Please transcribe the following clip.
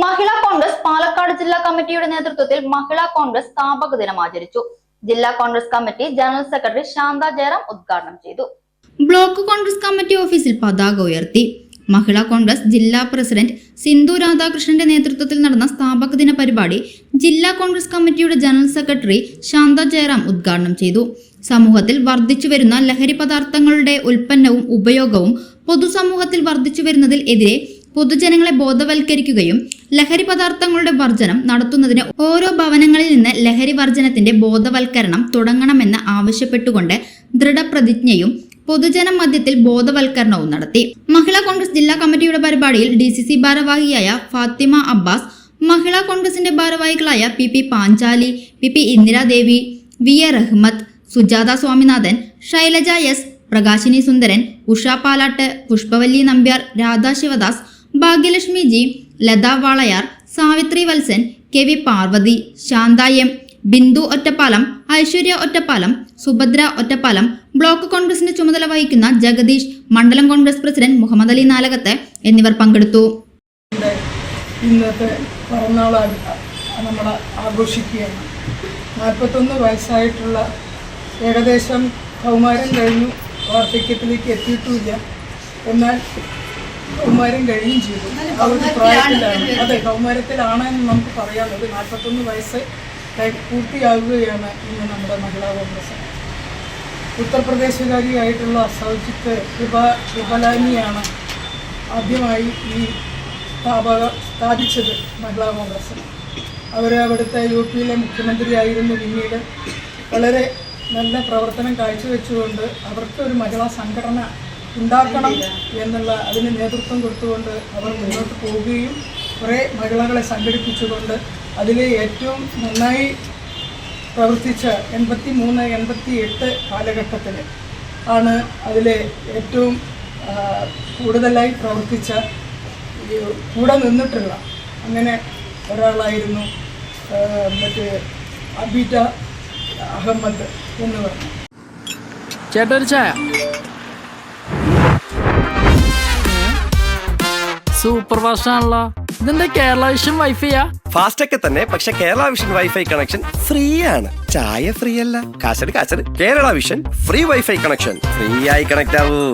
മഹിളാ കോൺഗ്രസ് പാലക്കാട് ജില്ലാ കമ്മിറ്റിയുടെ നേതൃത്വത്തിൽ മഹിളാ കോൺഗ്രസ് സ്ഥാപക ദിനം ആചരിച്ചു. ജില്ലാ Congress committee general secretary Shantha Jayaram ഉദ്ഘാടനം ചെയ്തു. ബ്ലോക്ക് കോൺഗ്രസ് കമ്മിറ്റി ഓഫീസിൽ പതാക ഉയർത്തി. മഹിളാ കോൺഗ്രസ് ജില്ലാ പ്രസിഡന്റ് സിന്ധു രാധാകൃഷ്ണന്റെ നേതൃത്വത്തിൽ നടന്ന സ്ഥാപക ദിന പരിപാടി ജില്ലാ കോൺഗ്രസ് കമ്മിറ്റിയുടെ ജനറൽ സെക്രട്ടറി ശാന്ത ജയറാം ഉദ്ഘാടനം ചെയ്തു. സമൂഹത്തിൽ വർദ്ധിച്ചുവരുന്ന ലഹരി പദാർത്ഥങ്ങളുടെ ഉൽപ്പന്നവും ഉപയോഗവും പൊതുസമൂഹത്തിൽ വർദ്ധിച്ചുവരുന്നതിൽ എതിരെ പൊതുജനങ്ങളെ ബോധവൽക്കരിക്കുകയും ലഹരി പദാർത്ഥങ്ങളുടെ വർജനം നടത്തുന്നതിന് ഓരോ ഭവനങ്ങളിൽ നിന്ന് ലഹരി വർജനത്തിന്റെ ബോധവൽക്കരണം തുടങ്ങണമെന്ന് ആവശ്യപ്പെട്ടുകൊണ്ട് ദൃഢപ്രതിജ്ഞയും പൊതുജന മധ്യത്തിൽ ബോധവൽക്കരണവും നടത്തി. മഹിളാ കോൺഗ്രസ് ജില്ലാ കമ്മിറ്റിയുടെ പരിപാടിയിൽ DCC ഭാരവാഹിയായ ഫാത്തിമ അബ്ബാസ്, മഹിളാ കോൺഗ്രസിന്റെ ഭാരവാഹികളായ PP Panchali, PP Indiradevi, VA Rahmath, Sujatha Swaminathan, Shailaja S, Prakashini Sundaran, Usha Palatt, Pushpavalli Nambiar, Radha Sivadas, Bhagyalakshmi G, Latha Walayar, Savithri Valsan, KV Parvathi, Santha M, Bindu Ottapalam, Aishwarya Ottapalam, Subhadra Ottapalam, block കോൺഗ്രസിന്റെ ചുമതല വഹിക്കുന്ന ജഗദീഷ്, മണ്ഡലം കോൺഗ്രസ് പ്രസിഡന്റ് മുഹമ്മദ് അലി നാലകത്ത് എന്നിവർ പങ്കെടുത്തു. ഇന്നത്തെ പിറന്നാൾ നമ്മൾ ആഘോഷിക്കുകയാണ്. 41 വയസ്സായിട്ടുള്ള, ഏകദേശം കൗമാരം കഴിഞ്ഞു, വാർദ്ധക്യത്തിലേക്ക് എത്തിയിട്ടുമില്ല, എന്നാൽ കൗമാരം കഴിയും ചെയ്തു. ആ ഒരു പ്രായത്തിലാണ്, അതെ കൗമാരത്തിലാണെന്ന് നമുക്ക് പറയാനുള്ളത്. 41 വയസ്സ് പൂർത്തിയാകുകയാണ് ഇന്ന് നമ്മുടെ മഹിളാ കോൺഗ്രസ്. ഉത്തർപ്രദേശുകാരിയായിട്ടുള്ള സൗജിത്ത് കൃപലാനിയാണ് ആദ്യമായി ഈ സ്ഥാപിച്ചത് മഹിളാ കോൺഗ്രസ്. അവർ അവിടുത്തെ UP-യിലെ മുഖ്യമന്ത്രിയായിരുന്നു. പിന്നീട് വളരെ നല്ല പ്രവർത്തനം കാഴ്ചവെച്ചുകൊണ്ട് അവർക്കൊരു മഹിളാ സംഘടന ഉണ്ടാക്കണം എന്നുള്ള അതിന് നേതൃത്വം കൊടുത്തുകൊണ്ട് അവർ മുന്നോട്ട് പോവുകയും കുറേ മഹിളകളെ സംഘടിപ്പിച്ചുകൊണ്ട് അതിൽ ഏറ്റവും നന്നായി പ്രവർത്തിച്ച 83-88 കാലഘട്ടത്തിൽ ആണ് അതിലെ ഏറ്റവും കൂടുതലായി പ്രവർത്തിച്ച, കൂടെ നിന്നിട്ടുള്ള അങ്ങനെ ഒരാളായിരുന്നു അബീറ്റ അഹമ്മദ് എന്ന് പറഞ്ഞു. ചേട്ടൊരു ചായ. സൂപ്പർ ഫാസ്റ്റ് ആണല്ലോ. ഇതിന്റെ കേരള വിഷൻ വൈഫൈയാ? ഫാസ്റ്റ് ഒക്കെ തന്നെ, പക്ഷെ Kerala Vision wifi connection free ആണ്. ചായ ഫ്രീ അല്ല, കാശട് Kerala Vision free wifi connection. Free ആയി കണക്ട് ആവൂ.